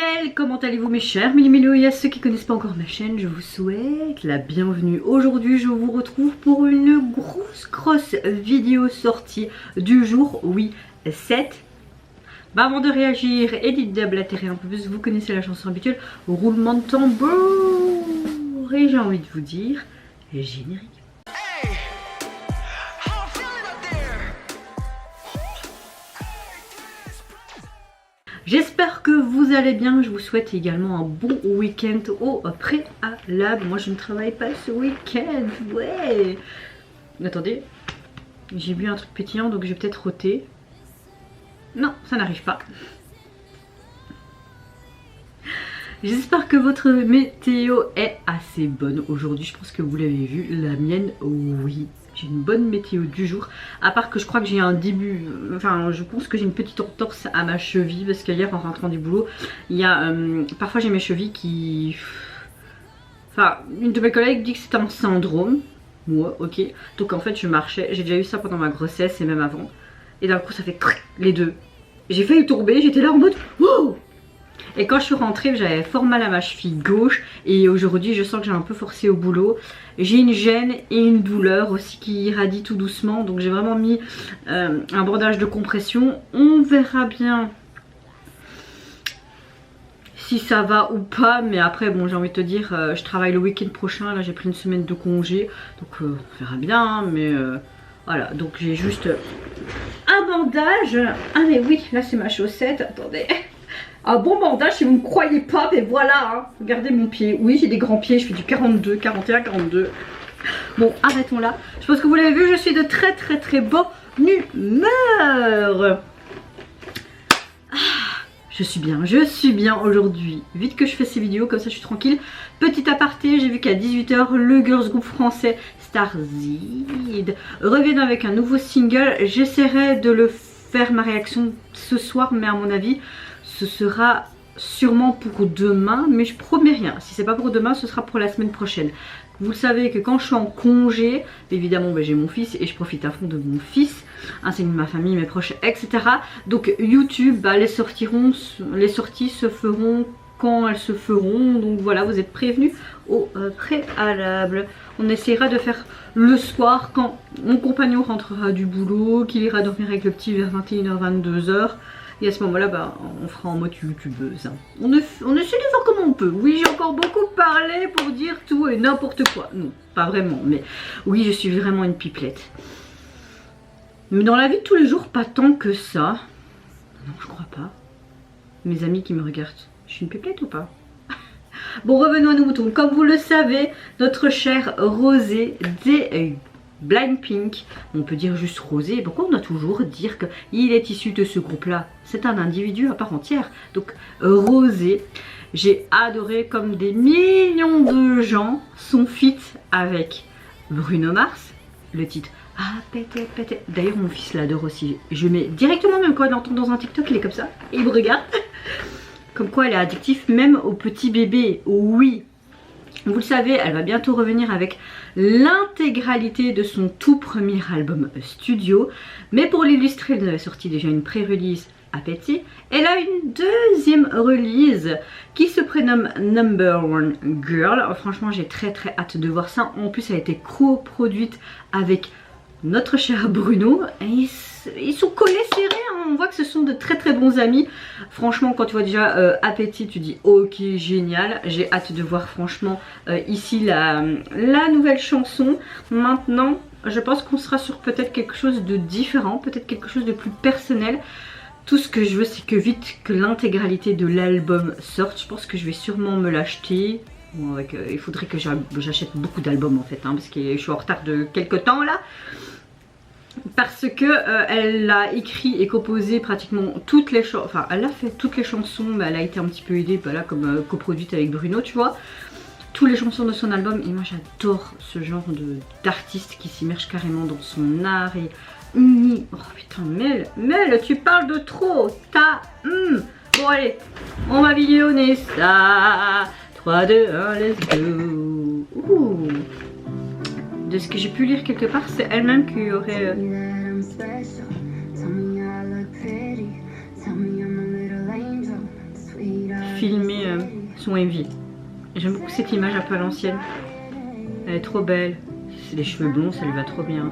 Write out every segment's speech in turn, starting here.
Mel, comment allez-vous mes chers Méli-Mélo? Et à ceux qui ne connaissent pas encore ma chaîne, je vous souhaite la bienvenue. Aujourd'hui, je vous retrouve pour une grosse vidéo sortie du jour, oui, 7. Bah, avant de réagir et d'ablatérer un peu plus, vous connaissez la chanson habituelle, roulement de tambour. Et j'ai envie de vous dire, générique. J'espère que vous allez bien, je vous souhaite également un bon week-end au préalable. Moi je ne travaille pas ce week-end, ouais. Attendez, j'ai bu un truc pétillant donc je vais peut-être rôter. Non, ça n'arrive pas. J'espère que votre météo est assez bonne aujourd'hui, je pense que vous l'avez vu, la mienne oui. J'ai une bonne météo du jour, à part que je crois que j'ai un début, enfin je pense que j'ai une petite entorse à ma cheville parce qu'hier en rentrant du boulot, il y a, parfois j'ai mes chevilles qui, enfin une de mes collègues dit que c'est un syndrome, moi ok, donc en fait je marchais, j'ai déjà eu ça pendant ma grossesse et même avant, et d'un coup ça fait les deux, j'ai failli tomber, j'étais là en mode wow. Et quand je suis rentrée, j'avais fort mal à ma cheville gauche. Et aujourd'hui, je sens que j'ai un peu forcé au boulot. J'ai une gêne et une douleur aussi qui irradie tout doucement. Donc j'ai vraiment mis un bandage de compression. On verra bien si ça va ou pas. Mais après, bon, j'ai envie de te dire, je travaille le week-end prochain. Là, j'ai pris une semaine de congé. Donc on verra bien. Mais voilà, donc j'ai juste un bandage. Ah mais oui, là c'est ma chaussette. Attendez. Un bon bandage si vous ne me croyez pas, mais voilà, hein. Regardez mon pied. Oui, j'ai des grands pieds, je fais du 42, 41, 42. Bon, arrêtons là. Je pense que vous l'avez vu, je suis de très bonne humeur. Je suis bien aujourd'hui. Vite que je fais ces vidéos, comme ça je suis tranquille. Petit aparté, j'ai vu qu'à 18 h, le girls group français Starzid revient avec un nouveau single. J'essaierai de le faire ma réaction ce soir, mais à mon avis ce sera sûrement pour demain, mais je promets rien. Si c'est pas pour demain, ce sera pour la semaine prochaine. Vous le savez que quand je suis en congé, évidemment j'ai mon fils et je profite à fond de mon fils, ainsi que de ma famille, mes proches, etc. Donc YouTube, les sorties se feront quand elles se feront. Donc voilà, vous êtes prévenus au préalable. On essaiera de faire le soir quand mon compagnon rentrera du boulot, qu'il ira dormir avec le petit vers 21 h, 22 h. Et à ce moment-là, on fera en mode youtubeuse. On essaie de faire comme on peut. Oui, j'ai encore beaucoup parlé pour dire tout et n'importe quoi. Non, pas vraiment. Mais oui, je suis vraiment une pipelette. Mais dans la vie de tous les jours, pas tant que ça. Non, je crois pas. Mes amis qui me regardent, je suis une pipelette ou pas? Bon, revenons à nos moutons. Comme vous le savez, notre cher Rosé des Blackpink, on peut dire juste Rosé, pourquoi on doit toujours dire qu'il est issu de ce groupe là? C'est un individu à part entière. Donc Rosé, j'ai adoré comme des millions de gens son feat avec Bruno Mars, le titre ah pété pété. D'ailleurs mon fils l'adore aussi, je mets directement, même quand il l'entend dans un TikTok, il est comme ça et il me regarde. Comme quoi elle est addictive même aux petits bébés, oui. Vous le savez, elle va bientôt revenir avec l'intégralité de son tout premier album studio. Mais pour l'illustrer, elle avait sorti déjà une pré-release Appétit. Elle a une deuxième release qui se prénomme Number One Girl. Franchement, j'ai très hâte de voir ça. En plus, elle a été coproduite avec notre cher Bruno. Et ils sont collés serrés, hein. On voit que ce sont de très bons amis. Franchement, quand tu vois déjà Appétit, tu dis ok, génial. J'ai hâte de voir franchement ici la nouvelle chanson. Maintenant, je pense qu'on sera sur peut-être quelque chose de différent, peut-être quelque chose de plus personnel. Tout ce que je veux, c'est que vite que l'intégralité de l'album sorte. Je pense que je vais sûrement me l'acheter. Bon, il faudrait que j'achète beaucoup d'albums en fait, hein, parce que je suis en retard de quelques temps là. Parce que elle a écrit et composé pratiquement toutes les chansons, enfin elle a fait toutes les chansons, mais elle a été un petit peu aidée là, comme coproduite avec Bruno, tu vois. Toutes les chansons de son album, et moi j'adore ce genre d'artiste qui s'immerge carrément dans son art et oh putain, Mel, tu parles de trop, Bon allez, on va visionner ça. 3, 2, 1, let's go. Ouh. De ce que j'ai pu lire quelque part, c'est elle-même qui aurait filmer son MV. J'aime beaucoup cette image un peu à l'ancienne. Elle est trop belle. C'est des cheveux blonds, ça lui va trop bien.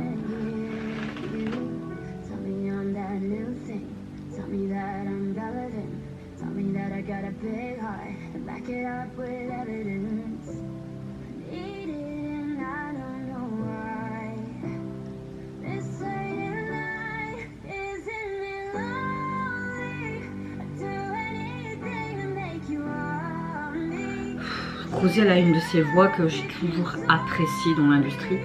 Rosé, elle a une de ces voix que j'ai toujours appréciée dans l'industrie.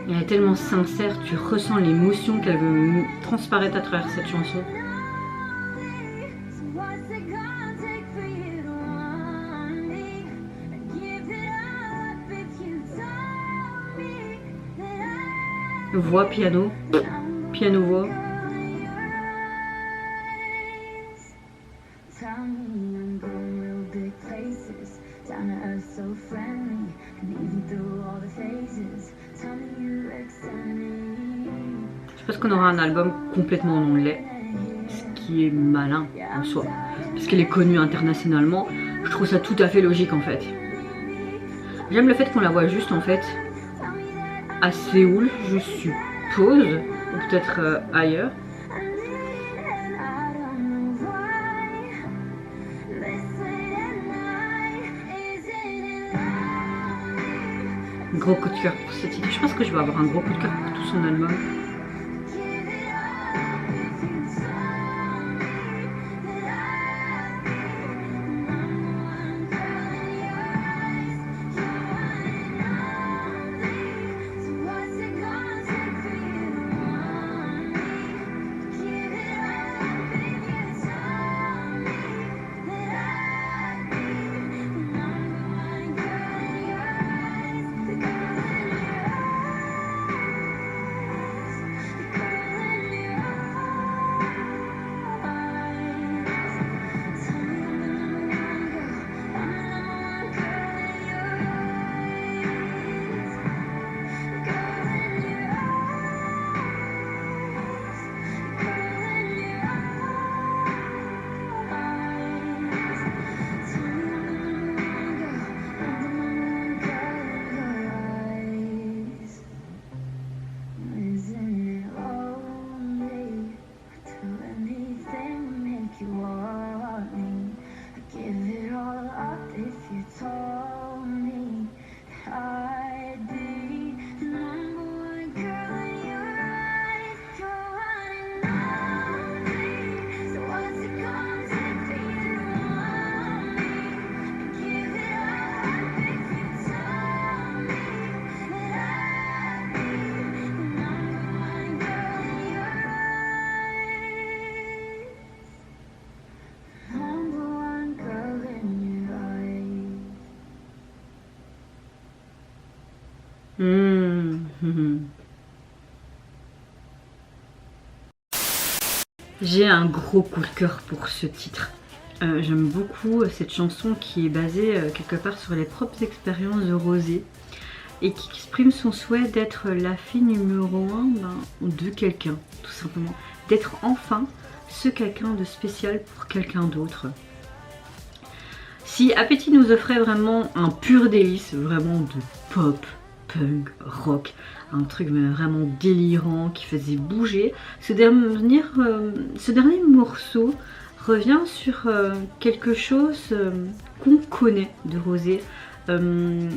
Elle est tellement sincère, tu ressens l'émotion qu'elle veut transparaître à travers cette chanson. Voix, piano, piano-voix. Je pense qu'on aura un album complètement en anglais, ce qui est malin en soi, parce qu'elle est connue internationalement. Je trouve ça tout à fait logique en fait. J'aime le fait qu'on la voit juste en fait à Séoul, je suppose, ou peut-être ailleurs. Gros coup de cœur pour ce titre. Je pense que je vais avoir un gros coup de cœur pour tout son album. J'ai un gros coup de cœur pour ce titre. J'aime beaucoup cette chanson qui est basée quelque part sur les propres expériences de Rosé et qui exprime son souhait d'être la fille numéro 1 de quelqu'un, tout simplement. D'être enfin ce quelqu'un de spécial pour quelqu'un d'autre. Si Appétit nous offrait vraiment un pur délice, vraiment de pop, punk, rock, un truc vraiment délirant qui faisait bouger, ce dernier morceau revient sur quelque chose qu'on connaît de Rosé. Je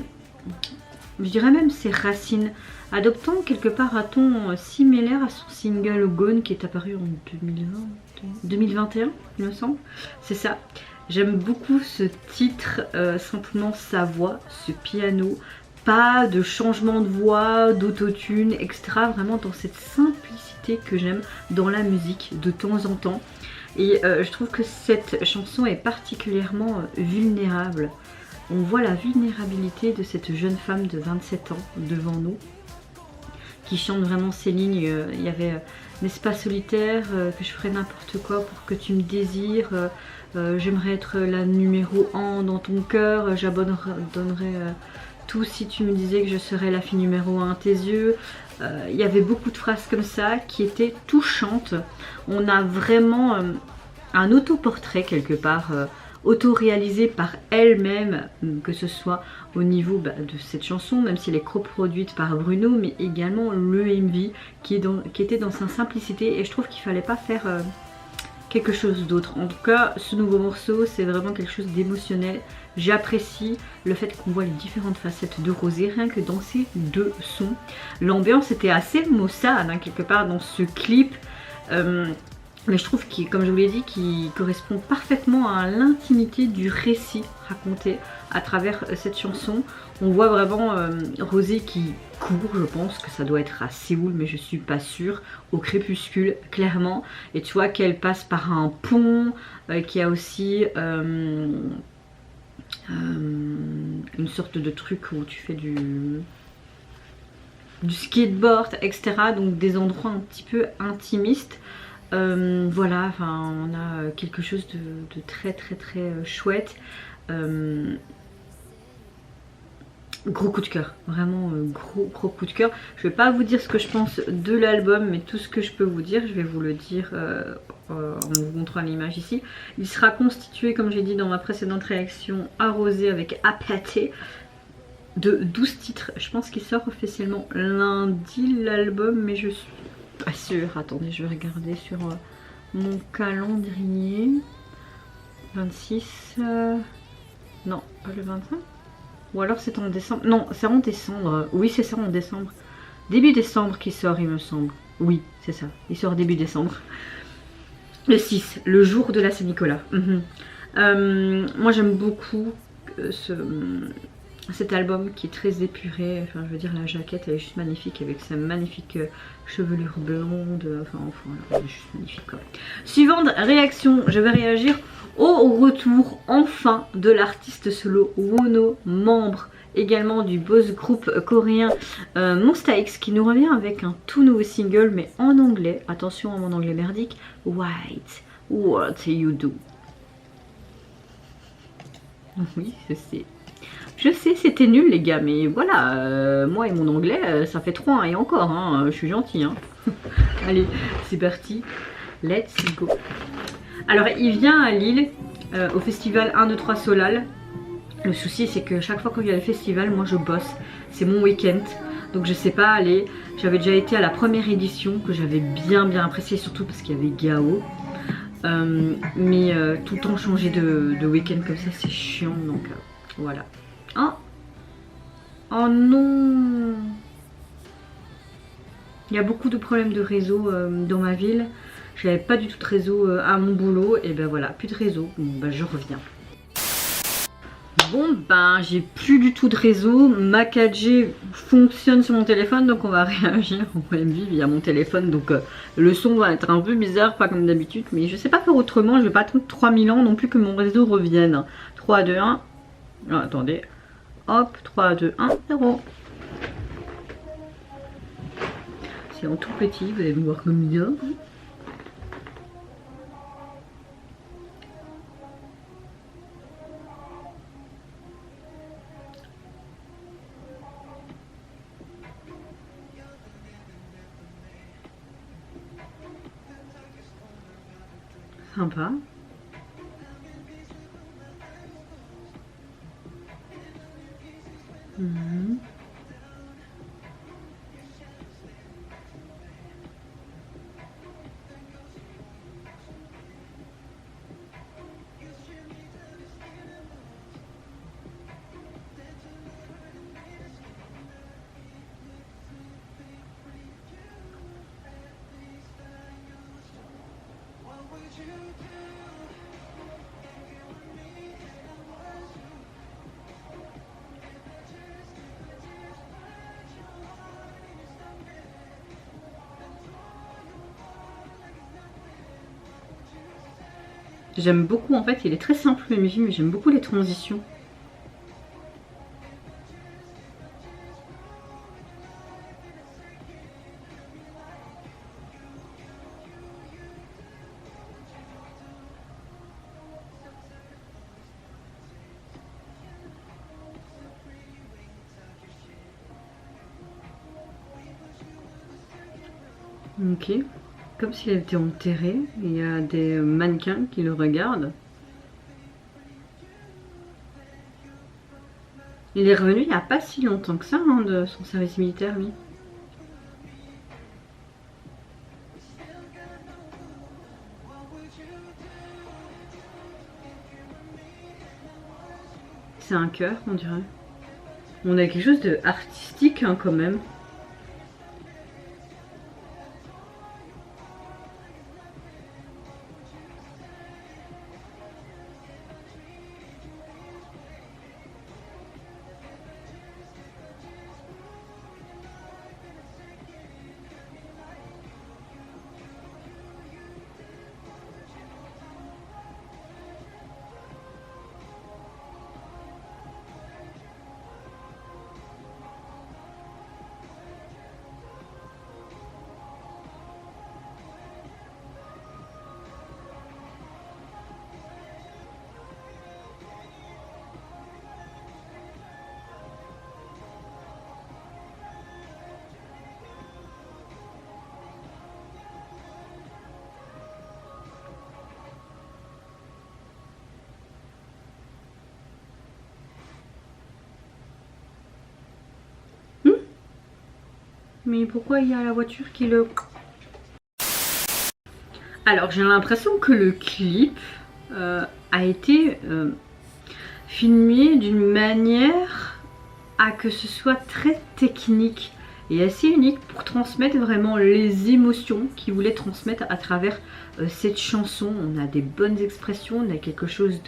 dirais même ses racines, adoptant quelque part un ton similaire à son single Gone qui est apparu en 2021, il me semble. C'est ça. J'aime beaucoup ce titre, simplement sa voix, ce piano, pas de changement de voix, d'autotune, etc. Vraiment dans cette simplicité que j'aime dans la musique de temps en temps. Et je trouve que cette chanson est particulièrement vulnérable. On voit la vulnérabilité de cette jeune femme de 27 ans devant nous, qui chante vraiment ces lignes. Il y avait n'est-ce pas solitaire, que je ferais n'importe quoi pour que tu me désires, j'aimerais être la numéro 1 dans ton cœur, j'abandonnerais tout si tu me disais que je serais la fille numéro 1 à tes yeux. Il y avait beaucoup de phrases comme ça qui étaient touchantes. On a vraiment un autoportrait quelque part, auto-réalisé par elle-même, que ce soit au niveau de cette chanson, même si elle est coproduite par Bruno, mais également le MV qui était dans sa simplicité, et je trouve qu'il fallait pas faire quelque chose d'autre. En tout cas, ce nouveau morceau, c'est vraiment quelque chose d'émotionnel. J'apprécie le fait qu'on voit les différentes facettes de Rosé, rien que dans ces deux sons. L'ambiance était assez maussade, hein, quelque part, dans ce clip. Mais je trouve qu'il, comme je vous l'ai dit, qu'il correspond parfaitement à l'intimité du récit raconté à travers cette chanson. On voit vraiment Rosé qui court, je pense que ça doit être à Séoul, mais je suis pas sûre, au crépuscule, clairement. Et tu vois qu'elle passe par un pont, qui a aussi une sorte de truc où tu fais du skateboard, etc. Donc des endroits un petit peu intimistes. Voilà, enfin, on a quelque chose de très chouette. Gros coup de cœur, vraiment gros coup de cœur. Je vais pas vous dire ce que je pense de l'album, mais tout ce que je peux vous dire, je vais vous le dire en vous montrant l'image ici. Il sera constitué, comme j'ai dit dans ma précédente réaction, arrosé avec Apathé, de 12 titres. Je pense qu'il sort officiellement lundi l'album, mais je suis pas sûre. Attendez, je vais regarder sur mon calendrier. 26... non, pas le 25. Ou alors c'est en décembre. Non, c'est en décembre. Oui, c'est ça, en décembre. Début décembre qui sort, il me semble. Oui, c'est ça. Il sort début décembre. Le 6, le jour de la Saint-Nicolas. Moi, j'aime beaucoup cet album qui est très épuré. Enfin, je veux dire, la jaquette, elle est juste magnifique avec sa magnifique chevelure blonde. Enfin, elle est juste magnifique, quoi. Suivante réaction, je vais réagir au retour enfin de l'artiste solo Wonho, membre également du boss group coréen Monsta X, qui nous revient avec un tout nouveau single, mais en anglais. Attention à mon anglais merdique. White, what you do? Oui, je sais, c'était nul les gars, mais voilà, moi et mon anglais, ça fait 3 et encore, hein, je suis gentille. Hein. Allez, c'est parti, let's go. Alors, il vient à Lille, au festival 1, 2, 3 Solal. Le souci, c'est que chaque fois qu'il y a le festival, moi je bosse, c'est mon week-end. Donc je sais pas aller. J'avais déjà été à la première édition, que j'avais bien apprécié, surtout parce qu'il y avait Gao. Mais tout le temps changer de week-end comme ça, c'est chiant, donc voilà. Oh non! Il y a beaucoup de problèmes de réseau dans ma ville. J'avais pas du tout de réseau à mon boulot, et ben voilà, plus de réseau. Bon ben je reviens. Bon ben j'ai plus du tout de réseau, ma 4G fonctionne sur mon téléphone, donc on va réagir au MV via mon téléphone, donc le son va être un peu bizarre, pas comme d'habitude, mais je sais pas faire autrement, je vais pas attendre 3000 ans non plus que mon réseau revienne. 3, 2, 1, oh, attendez, hop, 3, 2, 1, 0. C'est en tout petit, vous allez me voir comme bien. Sympa. J'aime beaucoup, en fait, il est très simple le MV, mais j'aime beaucoup les transitions. Ok. Comme s'il avait été enterré. Il y a des mannequins qui le regardent. Il est revenu il n'y a pas si longtemps que ça hein, de son service militaire, lui. C'est un cœur, on dirait. On a quelque chose de artistique hein, quand même. Mais pourquoi il y a la voiture qui le... Alors j'ai l'impression que le clip a été filmé d'une manière à que ce soit très technique et assez unique pour transmettre vraiment les émotions qu'il voulait transmettre à travers cette chanson. On a des bonnes expressions, on a quelque chose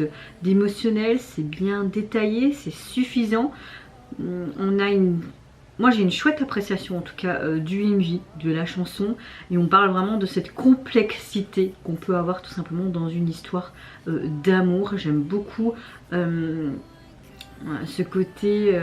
d'émotionnel, c'est bien détaillé, c'est suffisant. On a une... Moi j'ai une chouette appréciation en tout cas du MV, de la chanson, et on parle vraiment de cette complexité qu'on peut avoir tout simplement dans une histoire d'amour. J'aime beaucoup ce côté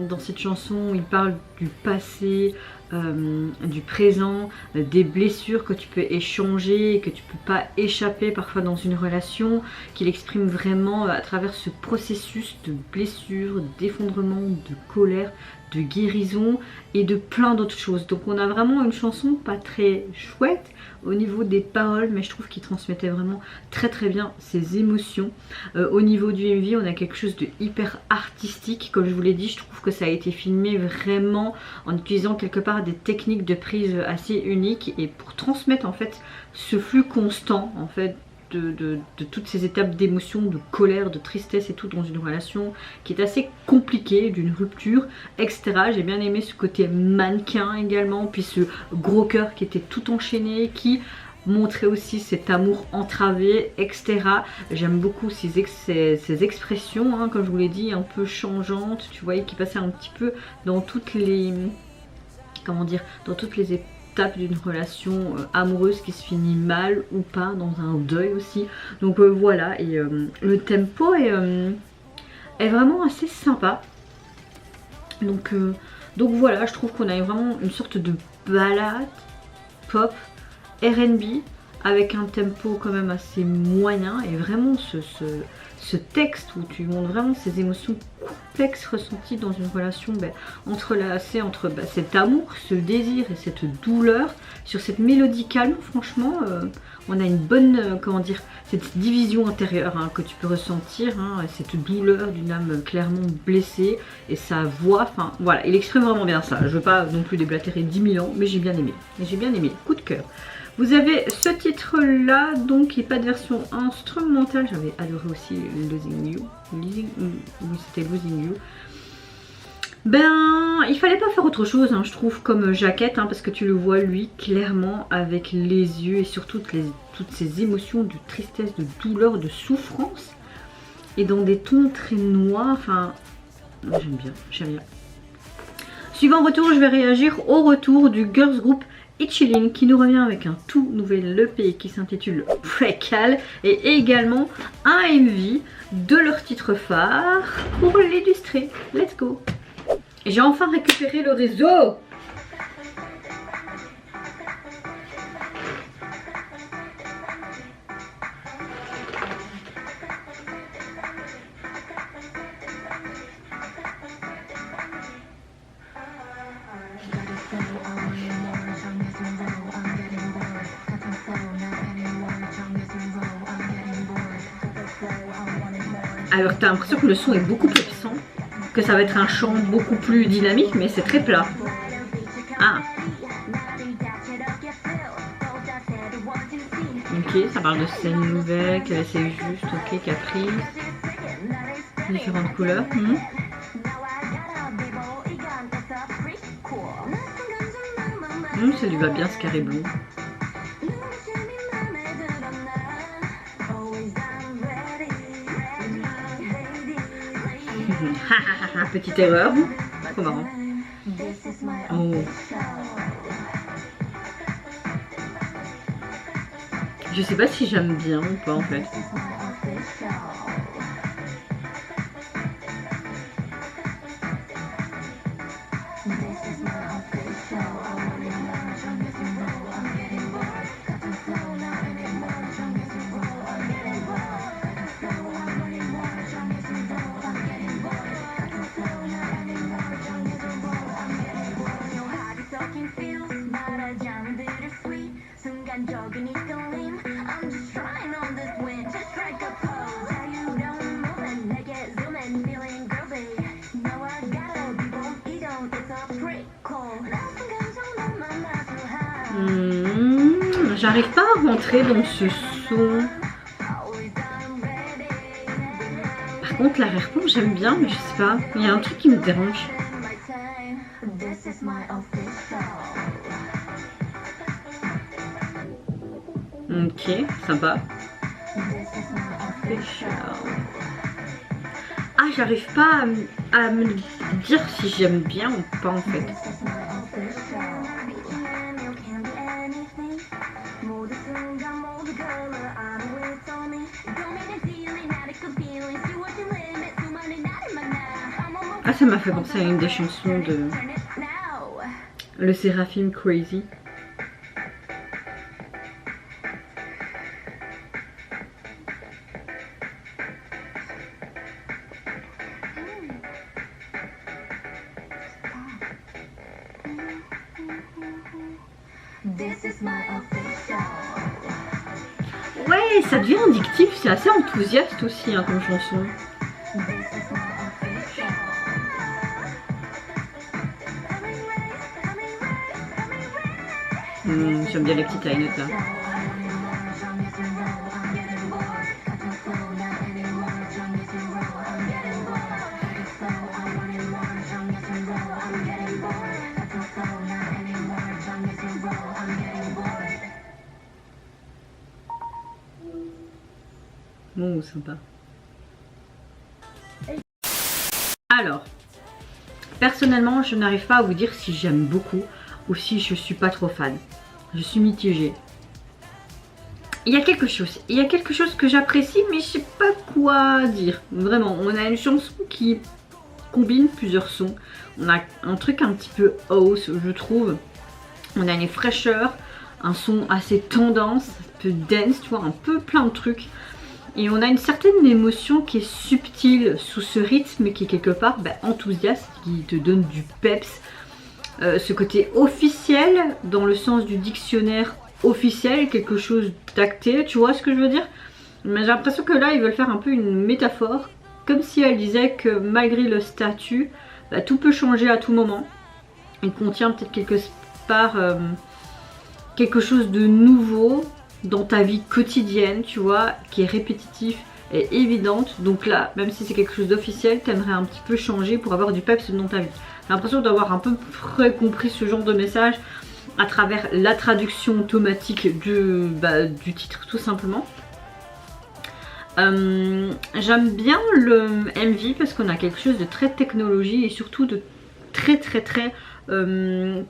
dans cette chanson, il parle du passé, du présent, des blessures que tu peux échanger, que tu peux pas échapper parfois dans une relation, qu'il exprime vraiment à travers ce processus de blessure, d'effondrement, de colère, de guérison et de plein d'autres choses. Donc on a vraiment une chanson pas très chouette au niveau des paroles, mais je trouve qu'il transmettait vraiment très très bien ses émotions. Au niveau du MV, on a quelque chose de hyper artistique. Comme je vous l'ai dit, je trouve que ça a été filmé vraiment en utilisant quelque part des techniques de prise assez uniques et pour transmettre en fait ce flux constant en fait de toutes ces étapes d'émotion, de colère, de tristesse et tout dans une relation qui est assez compliquée, d'une rupture, etc. J'ai bien aimé ce côté mannequin également, puis ce gros cœur qui était tout enchaîné, qui montrait aussi cet amour entravé, etc. J'aime beaucoup ces expressions, hein, comme je vous l'ai dit, un peu changeantes, tu voyais, qui passaient un petit peu dans toutes les... comment dire, dans toutes les étapes d'une relation amoureuse qui se finit mal ou pas, dans un deuil aussi. Donc voilà, et le tempo est vraiment assez sympa. Donc voilà, je trouve qu'on a vraiment une sorte de balade pop R&B avec un tempo quand même assez moyen, et vraiment ce texte où tu montres vraiment ces émotions complexes ressenties dans une relation entrelacée entre cet amour, ce désir et cette douleur, sur cette mélodie calme. Franchement on a une bonne, comment dire, cette division intérieure hein, que tu peux ressentir, hein, cette douleur d'une âme clairement blessée, et sa voix, enfin voilà, il exprime vraiment bien ça. Je veux pas non plus déblatérer 10 000 ans, mais j'ai bien aimé, coup de cœur. Vous avez ce titre là, donc qui n'est pas de version instrumentale. J'avais adoré aussi Losing You. Oui, c'était Losing You. Ben, il fallait pas faire autre chose, hein, je trouve, comme jaquette, hein, parce que tu le vois lui clairement avec les yeux et surtout toutes ces émotions de tristesse, de douleur, de souffrance, et dans des tons très noirs. Enfin, j'aime bien, j'aime bien. Suivant retour, je vais réagir au retour du girls group Itchyling qui nous revient avec un tout nouvel EP qui s'intitule Precal, et également un MV de leur titre phare pour l'illustrer. Let's go! J'ai enfin récupéré le réseau! Alors t'as l'impression que le son est beaucoup plus puissant, que ça va être un chant beaucoup plus dynamique, mais c'est très plat. Ah. Ok, ça parle de scène nouvelle, qu'elle essaie juste, ok, caprice. Différentes couleurs. Ça lui va bien ce carré bleu. Petite erreur. Trop marrant. Oh. Je sais pas si j'aime bien ou pas en fait. J'arrive pas à rentrer dans ce son. Par contre l'arrière-plan j'aime bien, mais je sais pas, il y a un truc qui me dérange. Ok, sympa. Ah, j'arrive pas à me dire si j'aime bien ou pas en fait. Ah, ça m'a fait penser à une des chansons de Le Séraphim Crazy. Ouais, ça devient addictif, c'est assez enthousiaste aussi hein, comme chanson. J'aime bien les petites high notes là. Oh, sympa. Alors, personnellement, je n'arrive pas à vous dire si j'aime beaucoup ou si je suis pas trop fan. Je suis mitigée. Il y a quelque chose que j'apprécie, mais je sais pas quoi dire. Vraiment, on a une chanson qui combine plusieurs sons. On a un truc un petit peu house, je trouve. On a une fraîcheur, un son assez tendance, un peu dense, tu vois, un peu plein de trucs. Et on a une certaine émotion qui est subtile sous ce rythme qui est quelque part enthousiaste, qui te donne du peps. Ce côté officiel, dans le sens du dictionnaire officiel, quelque chose d'acté, tu vois ce que je veux dire? Mais j'ai l'impression que là, ils veulent faire un peu une métaphore, comme si elle disait que malgré le statut, tout peut changer à tout moment. Il contient peut-être quelque part quelque chose de nouveau dans ta vie quotidienne, tu vois, qui est répétitif et évidente. Donc là, même si c'est quelque chose d'officiel, t'aimerais un petit peu changer pour avoir du peps dans ta vie. J'ai l'impression d'avoir un peu près compris ce genre de message à travers la traduction automatique du titre, tout simplement. J'aime bien le MV parce qu'on a quelque chose de très technologie et surtout de très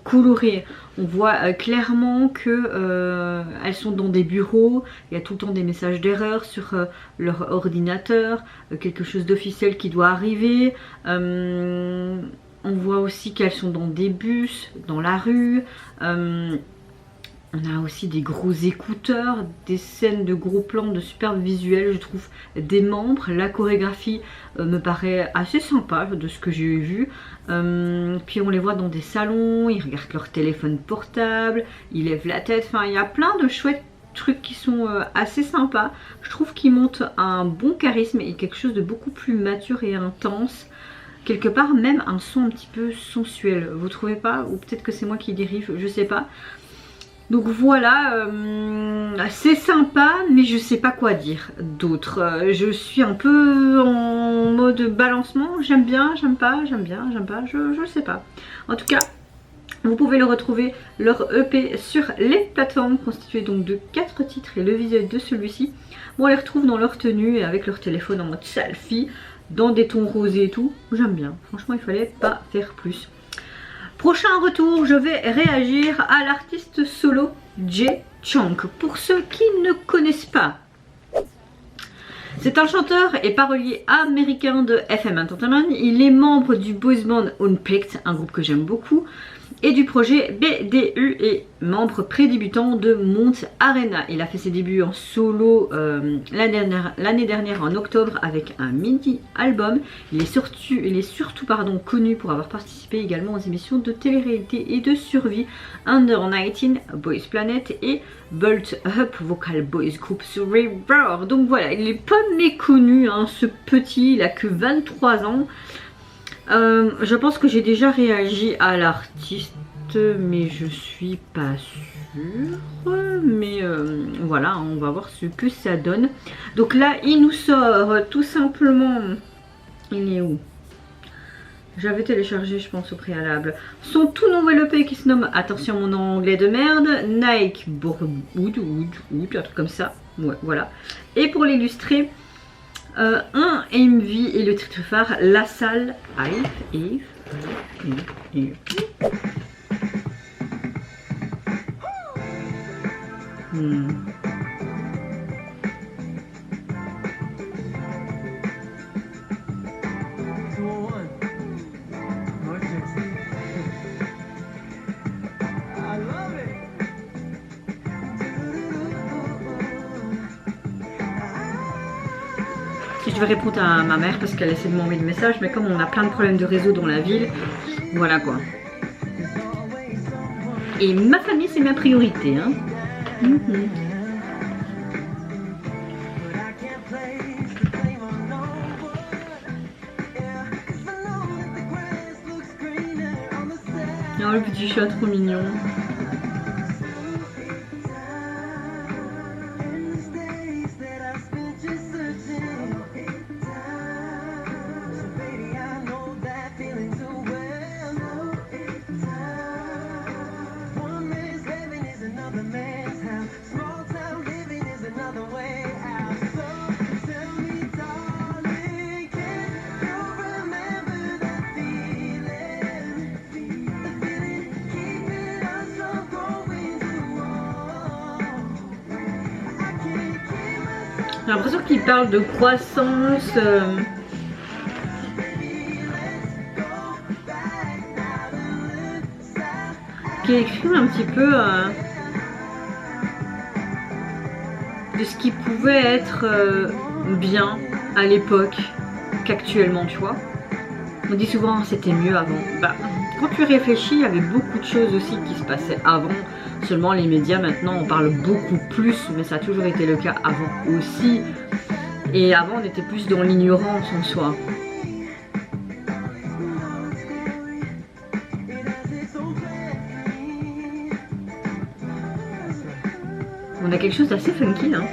coloré. On voit clairement que elles sont dans des bureaux, il y a tout le temps des messages d'erreur sur leur ordinateur, quelque chose d'officiel qui doit arriver. On voit aussi qu'elles sont dans des bus, dans la rue. On a aussi des gros écouteurs, des scènes de gros plans, de superbes visuels, je trouve, des membres. La chorégraphie me paraît assez sympa de ce que j'ai vu. Puis on les voit dans des salons, ils regardent leur téléphone portable, ils lèvent la tête. Enfin, il y a plein de chouettes trucs qui sont assez sympas. Je trouve qu'ils montent un bon charisme et quelque chose de beaucoup plus mature et intense. Quelque part même un son un petit peu sensuel, vous trouvez pas? Ou peut-être que c'est moi qui dérive, je sais pas. Donc voilà, c'est sympa, mais je sais pas quoi dire d'autre. Je suis un peu en mode balancement, j'aime bien, j'aime pas, j'aime bien, j'aime pas, je sais pas. En tout cas, vous pouvez le retrouver, leur EP, sur les plateformes, constituées donc de 4 titres et le visuel de celui-ci. Bon, on les retrouve dans leur tenue et avec leur téléphone en mode selfie, dans des tons rosés et tout. J'aime bien, franchement il fallait pas faire plus. Prochain retour, je vais réagir à l'artiste solo Jay Chunk. Pour ceux qui ne connaissent pas, c'est un chanteur et parolier américain de FM Entertainment. Il est membre du boys band Unpicked, un groupe que j'aime beaucoup, et du projet BDU et membre prédébutant de Mount Arena. Il a fait ses débuts en solo l'année dernière en octobre avec un mini-album. Il est surtout connu pour avoir participé également aux émissions de télé-réalité et de survie Under 19, Boys Planet et Bolt Up Vocal Boys Group Survivor. Donc voilà, il n'est pas méconnu, hein, ce petit, il a que 23 ans. Je pense que j'ai déjà réagi à l'artiste, mais je suis pas sûre. Mais voilà, on va voir ce que ça donne. Donc là, il nous sort tout simplement. Il est où? J'avais téléchargé, je pense, au préalable. Son tout nouvel EP qui se nomme, attention mon anglais de merde, Nike Borwood, un truc comme ça. Ouais, voilà. Et pour l'illustrer, un MV et le titre phare, La Salle, Eve. Je vais répondre à ma mère parce qu'elle essaie de m'envoyer des messages, mais comme on a plein de problèmes de réseau dans la ville, voilà quoi. Et ma famille c'est ma priorité, hein. Oh, le petit chat trop mignon. J'ai l'impression qu'il parle de croissance, qui écrit un petit peu de ce qui pouvait être bien à l'époque qu'actuellement, tu vois. On dit souvent c'était mieux avant. Bah, quand tu réfléchis, il y avait beaucoup de choses aussi qui se passaient avant. Seulement les médias maintenant on parle beaucoup plus, mais ça a toujours été le cas avant aussi. Et avant on était plus dans l'ignorance en soi. On a quelque chose d'assez funky, hein.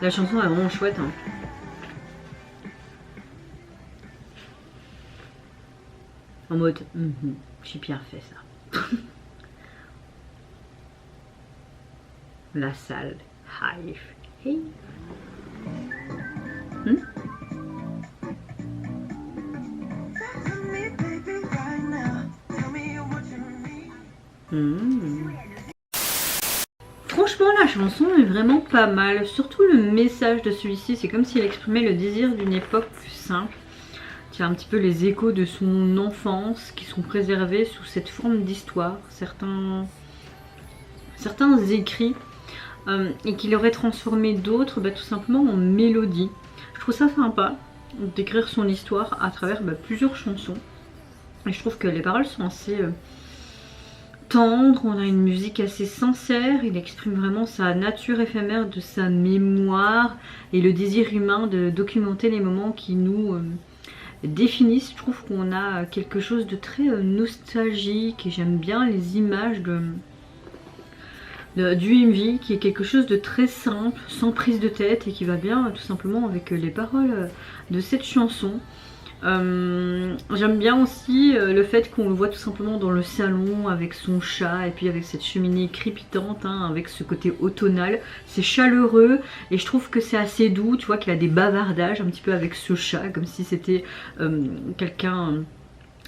La chanson est vraiment chouette. Hein. En mode, j'ai bien fait ça. La salle. Hive. Hey. Franchement, la chanson est vraiment pas mal. Surtout le message de celui-ci, c'est comme s'il exprimait le désir d'une époque plus simple. Il y a un petit peu les échos de son enfance qui sont préservés sous cette forme d'histoire. Certains écrits et qu'il aurait transformé d'autres tout simplement en mélodie. Je trouve ça sympa d'écrire son histoire à travers plusieurs chansons. Et je trouve que les paroles sont assez tendres, on a une musique assez sincère, il exprime vraiment sa nature éphémère de sa mémoire et le désir humain de documenter les moments qui nous définissent. Je trouve qu'on a quelque chose de très nostalgique et j'aime bien les images du MV qui est quelque chose de très simple, sans prise de tête et qui va bien tout simplement avec les paroles de cette chanson. J'aime bien aussi le fait qu'on le voit tout simplement dans le salon avec son chat et puis avec cette cheminée crépitante, hein, avec ce côté automnal. C'est chaleureux et je trouve que c'est assez doux. Tu vois qu'il y a des bavardages un petit peu avec ce chat, comme si c'était quelqu'un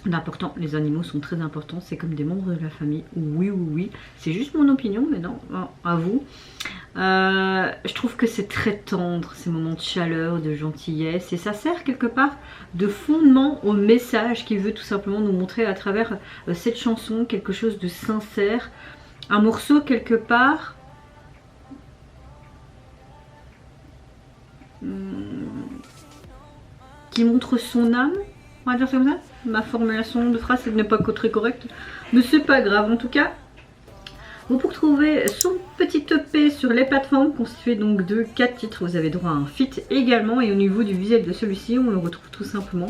d'important. Les animaux sont très importants, c'est comme des membres de la famille. Oui, oui, oui. C'est juste mon opinion, mais non, à vous. Je trouve que c'est très tendre, ces moments de chaleur, de gentillesse, et ça sert quelque part de fondement au message qu'il veut tout simplement nous montrer à travers cette chanson, quelque chose de sincère, un morceau quelque part qui montre son âme, on va dire ça comme ça. Ma formulation de phrase n'est pas très correcte, mais c'est pas grave en tout cas. Vous pouvez trouver son petit EP sur les plateformes constitué donc de 4 titres. Vous avez droit à un feat également et au niveau du visuel de celui-ci, on le retrouve tout simplement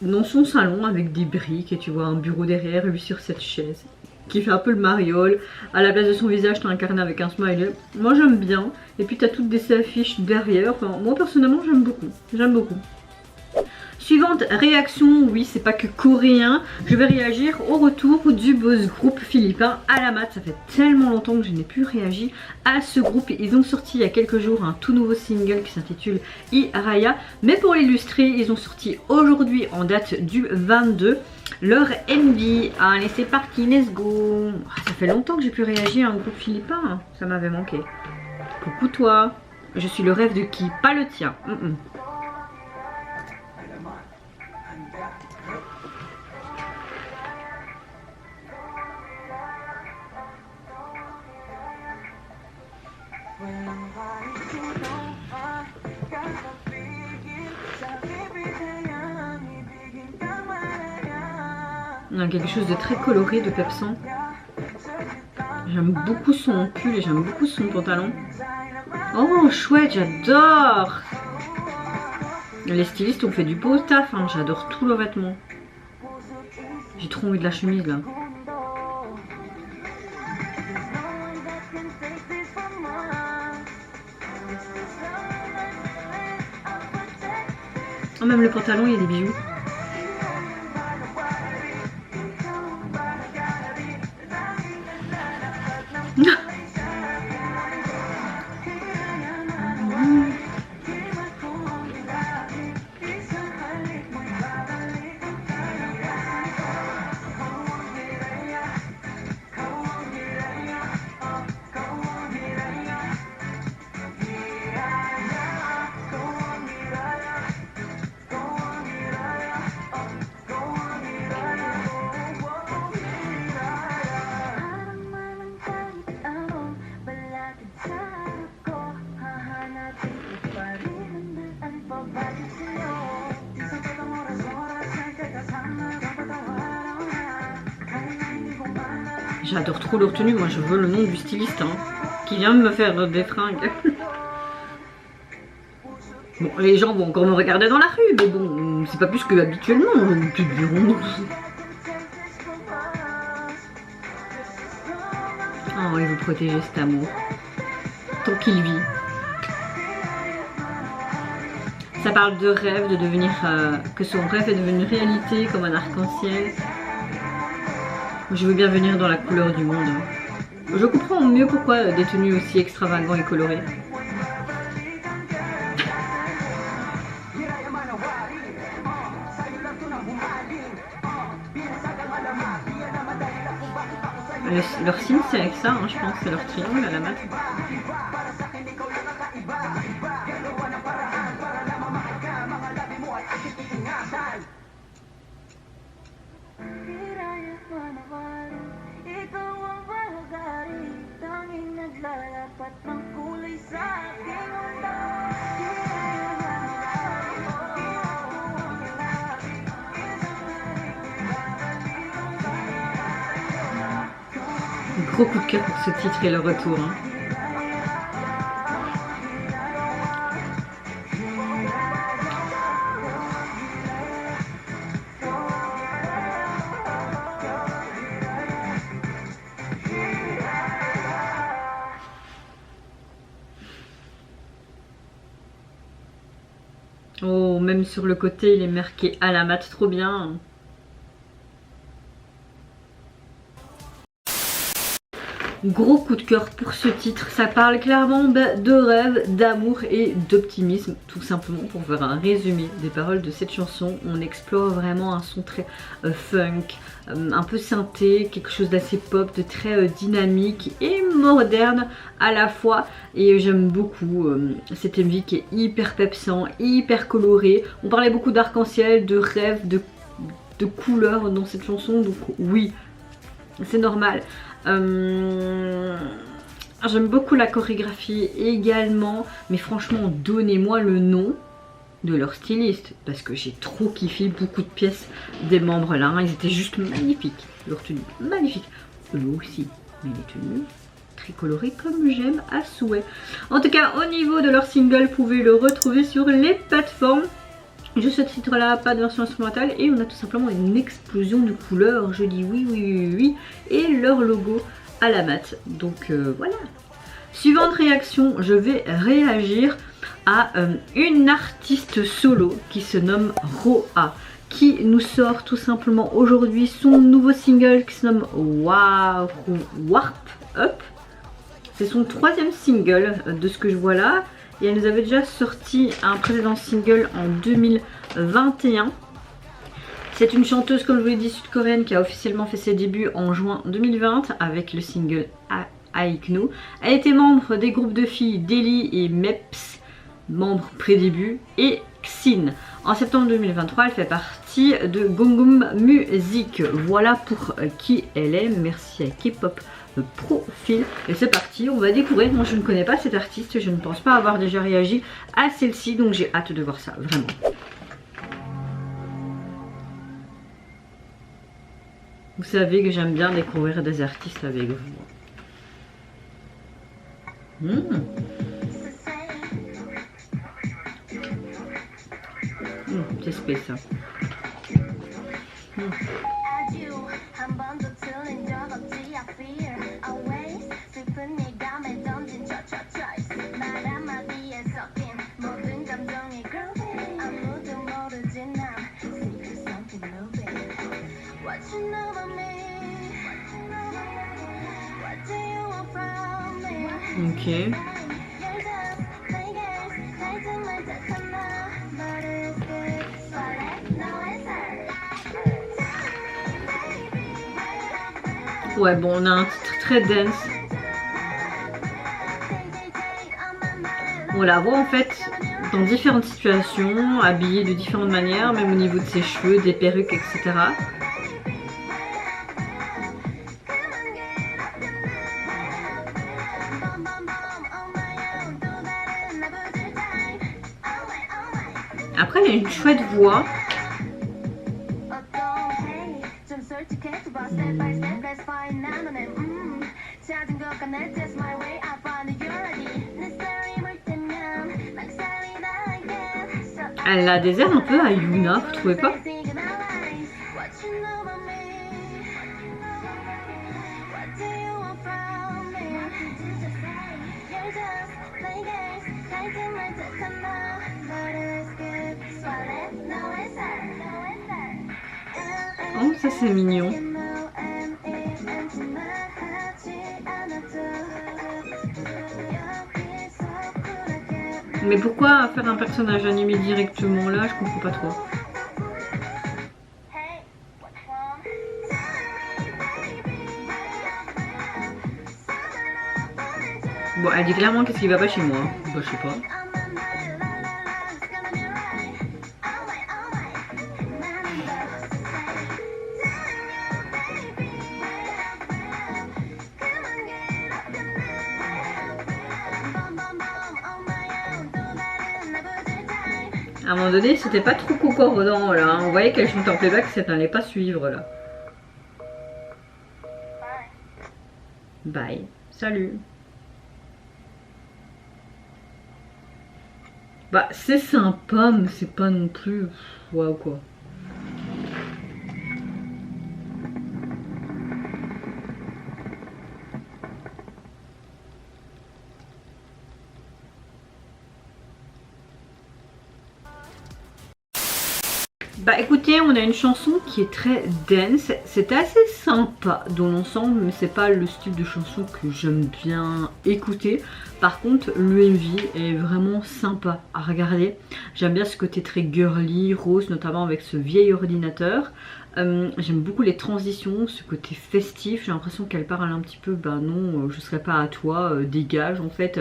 dans son salon avec des briques et tu vois un bureau derrière lui sur cette chaise qui fait un peu le mariole. À la place de son visage, tu as un carnet avec un smiley. Moi j'aime bien. Et puis tu as toutes des affiches derrière. Enfin, moi personnellement j'aime beaucoup. J'aime beaucoup. Suivante réaction, oui c'est pas que coréen, je vais réagir au retour du boss groupe philippin Alamat. Ça fait tellement longtemps que je n'ai plus réagi à ce groupe. Ils ont sorti il y a quelques jours un tout nouveau single qui s'intitule Iraya. Mais pour l'illustrer, ils ont sorti aujourd'hui en date du 22 leur MV. Allez c'est parti, let's go. Ça fait longtemps que j'ai pu réagir à un groupe philippin, ça m'avait manqué. Coucou toi, je suis le rêve de qui? Pas le tien. On a quelque chose de très coloré, de pepsant. J'aime beaucoup son pull et j'aime beaucoup son pantalon. Oh chouette, j'adore. Les stylistes ont fait du beau taf, hein. J'adore tous leurs vêtements. J'ai trop envie de la chemise là. Oh, même le pantalon, il y a des bijoux. J'adore trop leur tenue, moi je veux le nom du styliste hein, qui vient de me faire des fringues. Bon, les gens vont encore me regarder dans la rue, mais bon, c'est pas plus que habituellement, plus de bureau. Oh, il veut protéger cet amour, tant qu'il vit. Ça parle de rêve, de devenir, que son rêve est devenu réalité comme un arc-en-ciel. Je veux bien venir dans la couleur du monde. Je comprends mieux pourquoi des tenues aussi extravagants et colorées. Leur signe c'est avec ça, hein, je pense, c'est leur triangle à la mat. Gros coup de cœur pour ce titre et le retour. Hein. Oh, même sur le côté, il est marqué à la mat, trop bien. Gros coup de cœur pour ce titre, ça parle clairement de rêve, d'amour et d'optimisme, tout simplement. Pour faire un résumé des paroles de cette chanson, on explore vraiment un son très funk, un peu synthé, quelque chose d'assez pop, de très dynamique et moderne à la fois. Et j'aime beaucoup cette MV qui est hyper pepsant, hyper coloré. On parlait beaucoup d'arc-en-ciel, de rêve, de couleurs dans cette chanson, donc oui, c'est normal. J'aime beaucoup la chorégraphie également, mais franchement donnez-moi le nom de leur styliste parce que j'ai trop kiffé beaucoup de pièces des membres là, ils étaient juste magnifiques, leur tenue magnifique, eux aussi, mais les tenues très colorées comme j'aime à souhait. En tout cas au niveau de leur single, vous pouvez le retrouver sur les plateformes. Juste ce titre là, pas de version instrumentale, et on a tout simplement une explosion de couleurs, je dis oui, oui, oui, oui, et leur logo à la mat, donc voilà. Suivante réaction, je vais réagir à une artiste solo qui se nomme Roa, qui nous sort tout simplement aujourd'hui son nouveau single qui se nomme Warp Up. C'est son 3e single de ce que je vois là. Et elle nous avait déjà sorti un précédent single en 2021. C'est une chanteuse, comme je vous l'ai dit, sud-coréenne qui a officiellement fait ses débuts en juin 2020 avec le single Aikno. Elle était membre des groupes de filles Deli et Meps, membres pré-début, et Xin. En septembre 2023, elle fait partie de Gonggum Music. Voilà pour qui elle est. Merci à K-pop Profil. Et c'est parti, on va découvrir. Moi je ne connais pas cette artiste, je ne pense pas avoir déjà réagi à celle-ci, donc j'ai hâte de voir ça, vraiment. Vous savez que j'aime bien découvrir des artistes avec vous. C'est spécial. Ok. Ouais, bon, on a un titre très dense. On la voit en fait dans différentes situations, habillée de différentes manières, même au niveau de ses cheveux, des perruques, etc. Après, elle a une chouette voix. Elle a des airs un peu à Yuna, vous trouvez pas? c'est mignon. Mais pourquoi faire un personnage animé directement là? Je comprends pas trop. Bon, elle dit clairement qu'est-ce qui va pas chez moi. Bah, je sais pas. À un moment donné, c'était pas trop concordant là. On voyait qu'elle chantait en playback, ça n'allait pas suivre là. Bye. Salut. Bah, c'est sympa, mais c'est pas non plus. Waouh quoi. Bah écoutez, on a une chanson qui est très dense, c'est assez sympa dans l'ensemble, mais c'est pas le style de chanson que j'aime bien écouter. Par contre, le MV est vraiment sympa à regarder. J'aime bien ce côté très girly, rose, notamment avec ce vieil ordinateur. J'aime beaucoup les transitions, ce côté festif. J'ai l'impression qu'elle parle un petit peu, bah non, je serai pas à toi, dégage en fait.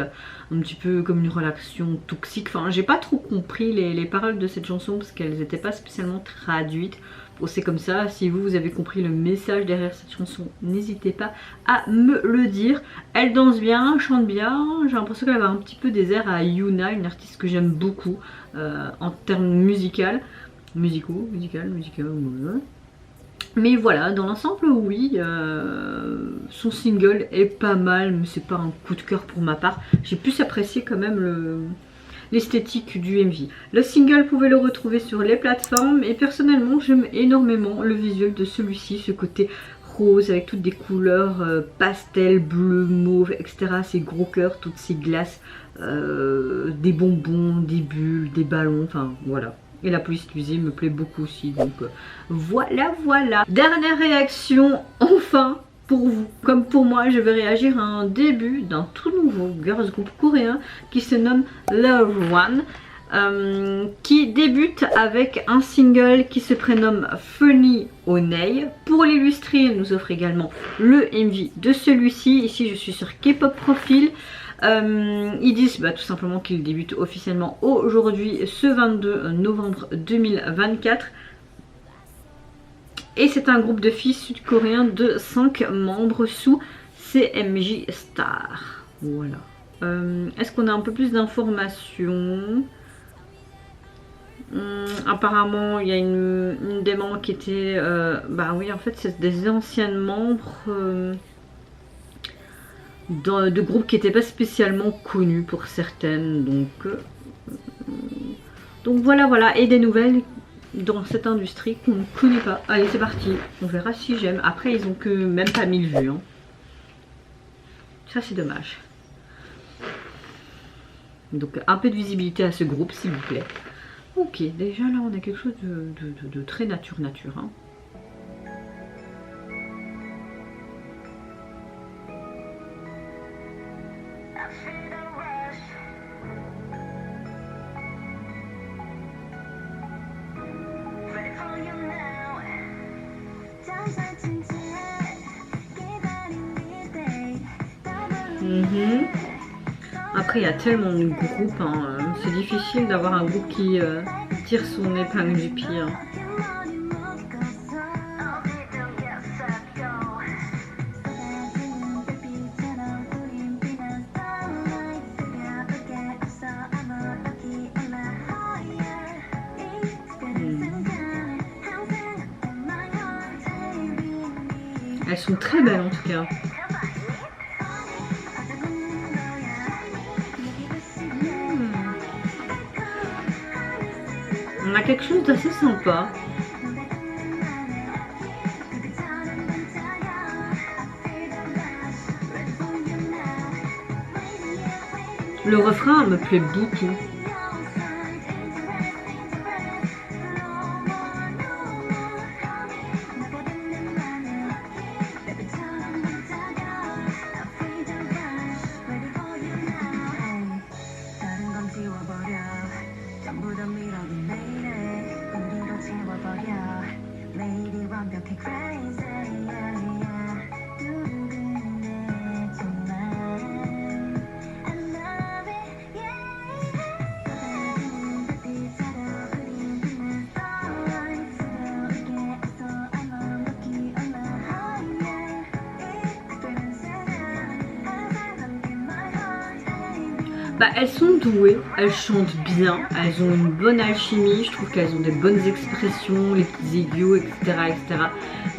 Un petit peu comme une relation toxique. Enfin, j'ai pas trop compris les paroles de cette chanson parce qu'elles n'étaient pas spécialement traduites. Bon, c'est comme ça. Si vous avez compris le message derrière cette chanson, n'hésitez pas à me le dire. Elle danse bien, chante bien. J'ai l'impression qu'elle a un petit peu des airs à Yuna, une artiste que j'aime beaucoup en termes musicaux. Mais voilà, dans l'ensemble, oui, son single est pas mal, mais c'est pas un coup de cœur pour ma part. J'ai plus apprécié quand même l'esthétique du MV. Le single, vous pouvez le retrouver sur les plateformes, et personnellement, j'aime énormément le visuel de celui-ci, ce côté rose avec toutes des couleurs pastel, bleu, mauve, etc. Ces gros cœurs, toutes ces glaces, des bonbons, des bulles, des ballons, enfin voilà. Et la police excusez me plaît beaucoup aussi, donc voilà. Dernière réaction, enfin, pour vous. Comme pour moi, je vais réagir à un début d'un tout nouveau girls group coréen qui se nomme Love One. Qui débute avec un single qui se prénomme Funny Onei. Pour l'illustrer, il nous offre également le MV de celui-ci. Ici, je suis sur K-pop Profil. Ils disent tout simplement qu'ils débutent officiellement aujourd'hui, ce 22 novembre 2024. Et c'est un groupe de filles sud-coréens de 5 membres sous CMJ Star. Voilà. Est-ce qu'on a un peu plus d'informations? Apparemment, il y a une des membres qui était... bah oui, en fait, c'est des anciennes membres... de groupes qui n'étaient pas spécialement connus pour certaines, donc voilà, et des nouvelles dans cette industrie qu'on ne connaît pas. Allez, c'est parti, on verra si j'aime. Après, ils ont que même pas 1000 vues, hein. Ça c'est dommage. Donc un peu de visibilité à ce groupe s'il vous plaît. Ok, déjà là on a quelque chose de très nature hein. Après il y a tellement de groupes, hein. C'est difficile d'avoir un groupe qui tire son épingle du pied, hein. Elles sont très belles en tout cas. On a quelque chose d'assez sympa. Le refrain me plaît beaucoup. Bah, elles sont douées, elles chantent bien, elles ont une bonne alchimie, je trouve qu'elles ont des bonnes expressions, les petits aigus, etc. etc.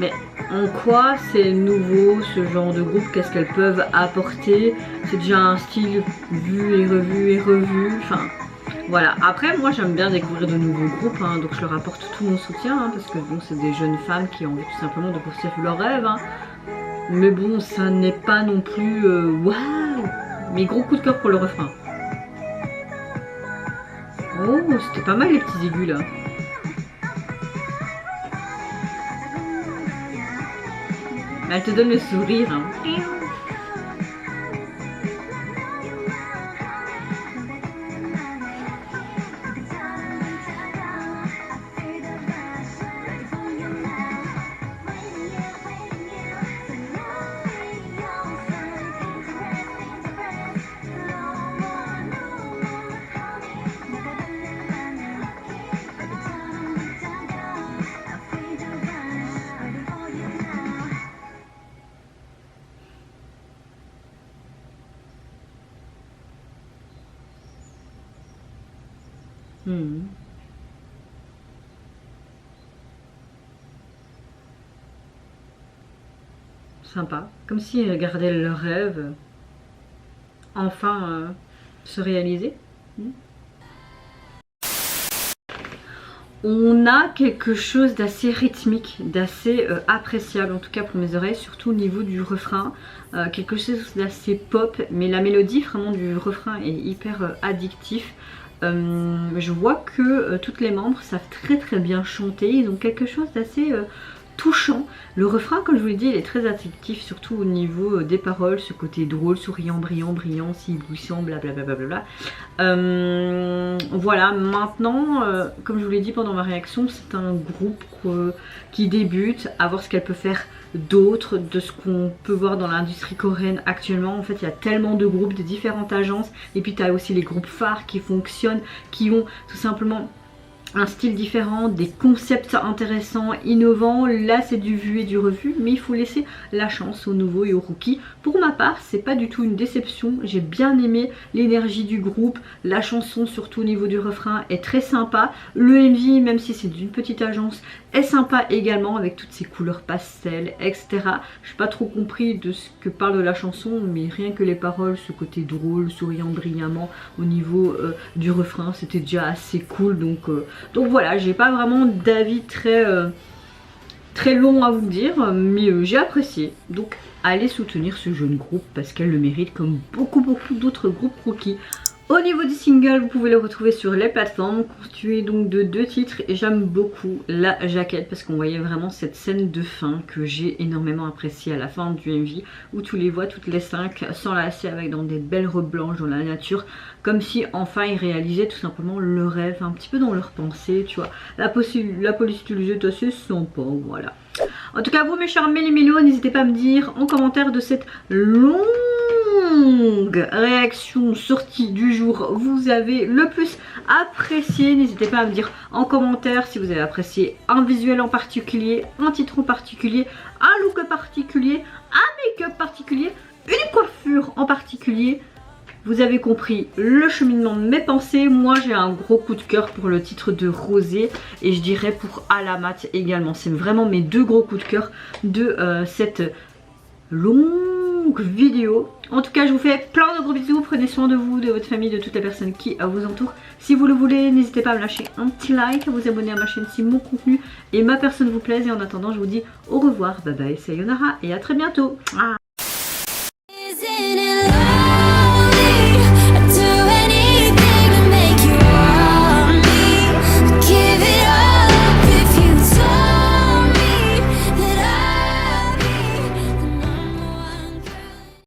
Mais en quoi c'est nouveau ce genre de groupe? Qu'est-ce qu'elles peuvent apporter? C'est déjà un style vu et revu et revu, enfin voilà. Après moi j'aime bien découvrir de nouveaux groupes, hein, donc je leur apporte tout mon soutien, hein, parce que bon, c'est des jeunes femmes qui ont envie tout simplement de poursuivre leurs rêves, hein. Mais bon, ça n'est pas non plus waouh. Mais gros coup de cœur pour le refrain. Oh, c'était pas mal les petits aigus là. Elle te donne le sourire, hein. Sympa, comme s'ils regardaient leur rêve enfin se réaliser. On a quelque chose d'assez rythmique, d'assez appréciable, en tout cas pour mes oreilles, surtout au niveau du refrain. Quelque chose d'assez pop, mais la mélodie vraiment du refrain est hyper addictif. Je vois que toutes les membres savent très bien chanter, ils ont quelque chose d'assez touchant. Le refrain, comme je vous l'ai dit, il est très addictif, surtout au niveau des paroles, ce côté drôle, souriant, brillant, si éblouissant, blablabla. Voilà, maintenant, comme je vous l'ai dit pendant ma réaction, c'est un groupe qui débute, à voir ce qu'elle peut faire d'autre, de ce qu'on peut voir dans l'industrie coréenne actuellement. En fait, il y a tellement de groupes, de différentes agences, et puis tu as aussi les groupes phares qui fonctionnent, qui ont tout simplement un style différent, des concepts intéressants, innovants. Là c'est du vu et du revu, mais il faut laisser la chance aux nouveaux et aux rookies. Pour ma part, c'est pas du tout une déception, j'ai bien aimé l'énergie du groupe, la chanson surtout au niveau du refrain est très sympa, le MV même si c'est d'une petite agence est sympa également avec toutes ces couleurs pastel, etc. Je n'ai pas trop compris de ce que parle de la chanson, mais rien que les paroles, ce côté drôle, souriant brillamment au niveau du refrain, c'était déjà assez cool. Donc voilà, j'ai pas vraiment d'avis très long à vous dire, mais j'ai apprécié. Donc allez soutenir ce jeune groupe parce qu'elle le mérite comme beaucoup d'autres groupes rookies. Au niveau du single, vous pouvez le retrouver sur les plateformes, constitué donc de 2 titres, et j'aime beaucoup la jaquette parce qu'on voyait vraiment cette scène de fin que j'ai énormément appréciée à la fin du MV, où tu les vois toutes les 5 s'enlacer avec dans des belles robes blanches dans la nature, comme si enfin ils réalisaient tout simplement le rêve, un petit peu dans leur pensée, tu vois. La police est assez sympa, voilà. En tout cas, vous mes chers méli-mélos, n'hésitez pas à me dire en commentaire de cette longue réaction sortie du jour vous avez le plus apprécié. N'hésitez pas à me dire en commentaire si vous avez apprécié un visuel en particulier, un titre en particulier, un look particulier, un make-up particulier, une coiffure en particulier. Vous avez compris le cheminement de mes pensées. Moi j'ai un gros coup de cœur pour le titre de Rosé, et je dirais pour Alamat également. C'est vraiment mes 2 gros coups de cœur de cette longue vidéo. En tout cas, je vous fais plein de gros bisous. Prenez soin de vous, de votre famille, de toutes les personnes qui vous entourent. Si vous le voulez, n'hésitez pas à me lâcher un petit like, à vous abonner à ma chaîne si mon contenu et ma personne vous plaisent. Et en attendant, je vous dis au revoir, bye bye, sayonara et à très bientôt.